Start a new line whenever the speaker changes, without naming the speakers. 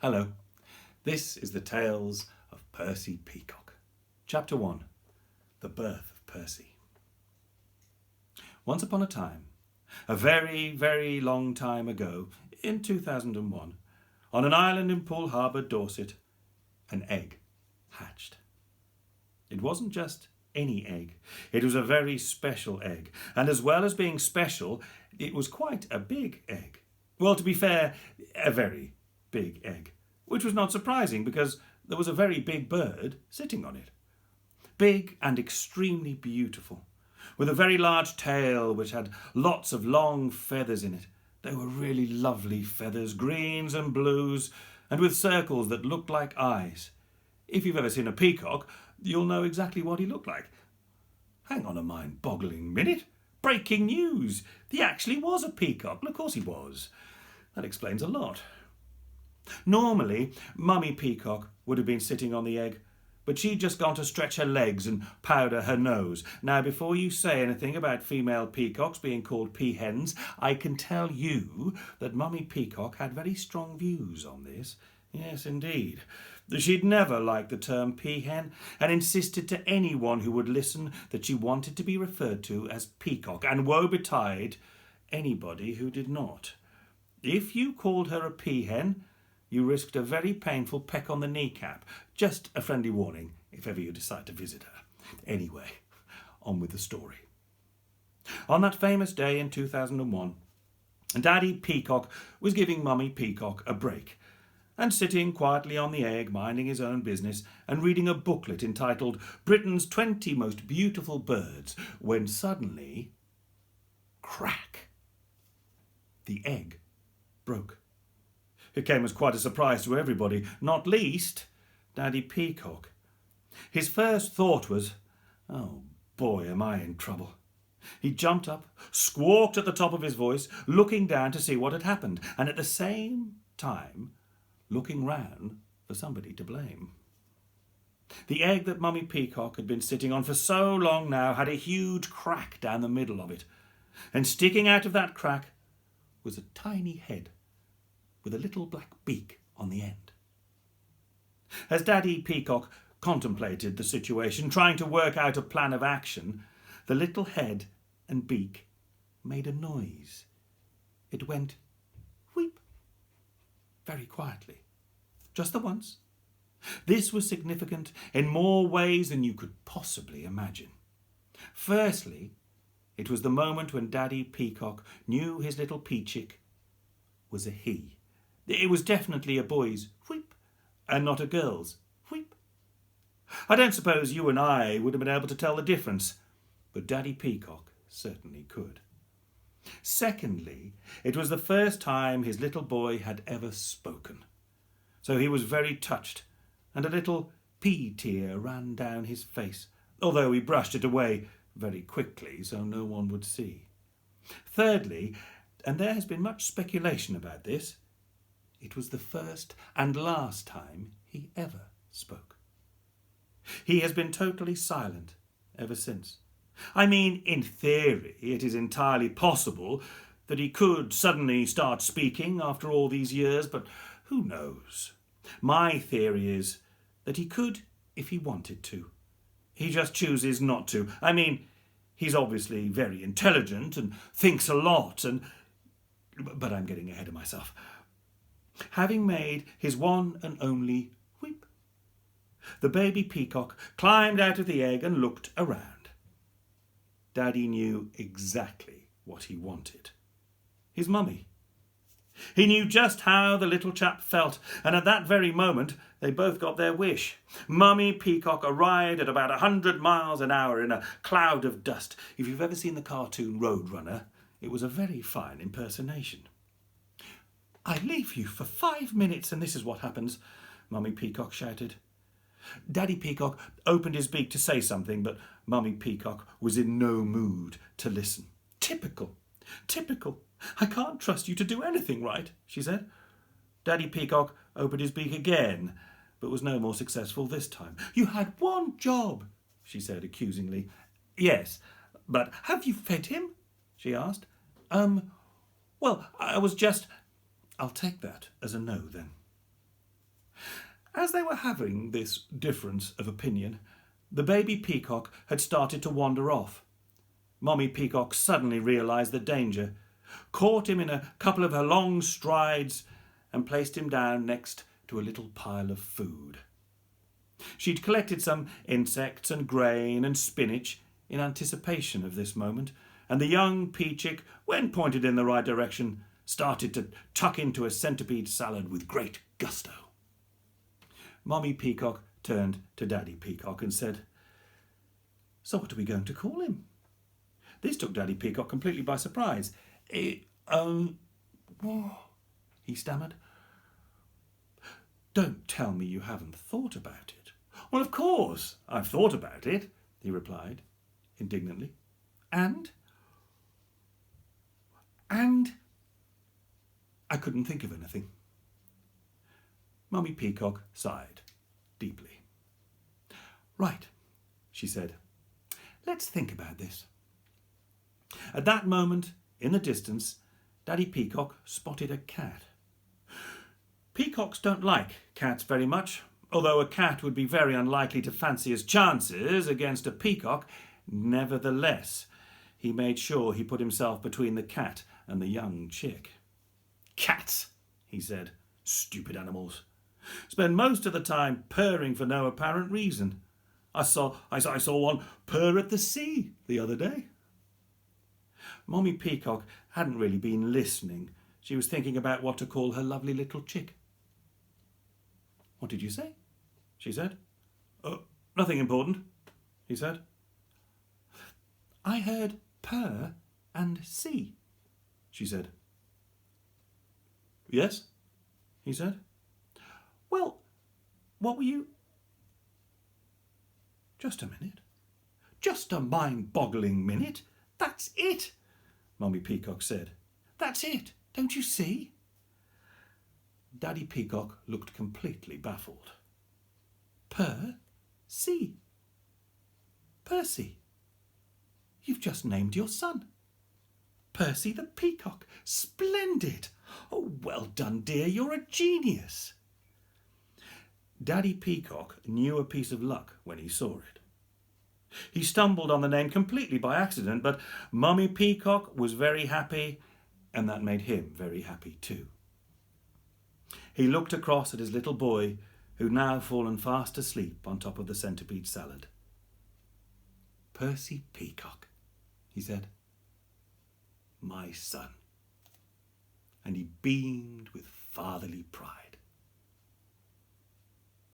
Hello, this is the Tales of Percy Peacock. Chapter 1, The Birth of Percy. Once upon a time, a very, very long time ago, in 2001, on an island in Poole Harbour, Dorset, an egg hatched. It wasn't just any egg. It was a very special egg. And as well as being special, it was quite a big egg. Well, to be fair, a very big egg, which was not surprising because there was a very big bird sitting on it. Big and extremely beautiful, with a very large tail which had lots of long feathers in it. They were really lovely feathers, greens and blues, and with circles that looked like eyes. If you've ever seen a peacock, you'll know exactly what he looked like. Hang on a mind-boggling minute. Breaking news! He actually was a peacock. Well, of course he was. That explains a lot. Normally, Mummy Peacock would have been sitting on the egg, but she'd just gone to stretch her legs and powder her nose. Now, before you say anything about female peacocks being called peahens, I can tell you that Mummy Peacock had very strong views on this. Yes, indeed. She'd never liked the term peahen and insisted to anyone who would listen that she wanted to be referred to as peacock, and woe betide anybody who did not. If you called her a peahen, you risked a very painful peck on the kneecap. Just a friendly warning if ever you decide to visit her. Anyway, on with the story. On that famous day in 2001, Daddy Peacock was giving Mummy Peacock a break and sitting quietly on the egg, minding his own business and reading a booklet entitled Britain's 20 Most Beautiful Birds, when suddenly, crack, the egg broke. It came as quite a surprise to everybody, not least Daddy Peacock. His first thought was, oh boy, am I in trouble. He jumped up, squawked at the top of his voice, looking down to see what had happened, and at the same time looking round for somebody to blame. The egg that Mummy Peacock had been sitting on for so long now had a huge crack down the middle of it, and sticking out of that crack was a tiny head with a little black beak on the end. As Daddy Peacock contemplated the situation, trying to work out a plan of action, the little head and beak made a noise. It went wheep, very quietly, just the once. This was significant in more ways than you could possibly imagine. Firstly, it was the moment when Daddy Peacock knew his little peachick was a he. It was definitely a boy's wheep and not a girl's wheep. I don't suppose you and I would have been able to tell the difference, but Daddy Peacock certainly could. Secondly, it was the first time his little boy had ever spoken, so he was very touched, and a little pea tear ran down his face, although he brushed it away very quickly so no one would see. Thirdly, and there has been much speculation about this, it was the first and last time he ever spoke. He has been totally silent ever since. I mean, in theory, it is entirely possible that he could suddenly start speaking after all these years, but who knows? My theory is that he could if he wanted to. He just chooses not to. I mean, he's obviously very intelligent and thinks a lot, but I'm getting ahead of myself. Having made his one and only wheep, the baby peacock climbed out of the egg and looked around. Daddy knew exactly what he wanted. His mummy. He knew just how the little chap felt, and at that very moment they both got their wish. Mummy Peacock arrived at about 100 miles an hour in a cloud of dust. If you've ever seen the cartoon Roadrunner, it was a very fine impersonation. I leave you for 5 minutes and this is what happens, Mummy Peacock shouted. Daddy Peacock opened his beak to say something, but Mummy Peacock was in no mood to listen. Typical. I can't trust you to do anything right, she said. Daddy Peacock opened his beak again, but was no more successful this time. You had one job, she said accusingly. Yes, but have you fed him? She asked. Well, I was just... I'll take that as a no, then. As they were having this difference of opinion, the baby peacock had started to wander off. Mummy Peacock suddenly realised the danger, caught him in a couple of her long strides, and placed him down next to a little pile of food. She'd collected some insects and grain and spinach in anticipation of this moment, and the young peachick, when pointed in the right direction, started to tuck into a centipede salad with great gusto. Mummy Peacock turned to Daddy Peacock and said, "So what are we going to call him?" This took Daddy Peacock completely by surprise. He stammered. "Don't tell me you haven't thought about it." "Well, of course, I've thought about it," he replied indignantly. And I couldn't think of anything. Mummy Peacock sighed deeply. "Right," she said. "Let's think about this." At that moment, in the distance, Daddy Peacock spotted a cat. Peacocks don't like cats very much, although a cat would be very unlikely to fancy his chances against a peacock. Nevertheless, he made sure he put himself between the cat and the young chick. "Cats," he said. "Stupid animals. Spend most of the time purring for no apparent reason. I saw one purr at the sea the other day." Mummy Peacock hadn't really been listening. She was thinking about what to call her lovely little chick. "What did you say?" she said. "Nothing important," he said. "I heard purr and sea," she said. "Yes," he said. "Well, what were you—" "Just a minute. Just a mind-boggling minute. That's it," Mummy Peacock said. "That's it. Don't you see?" Daddy Peacock looked completely baffled. "Percy. Percy. You've just named your son. Percy the Peacock. Splendid. Oh, well done, dear. You're a genius." Daddy Peacock knew a piece of luck when he saw it. He stumbled on the name completely by accident, but Mummy Peacock was very happy, and that made him very happy too. He looked across at his little boy, who'd now fallen fast asleep on top of the centipede salad. "Percy Peacock," he said. "My son." And he beamed with fatherly pride.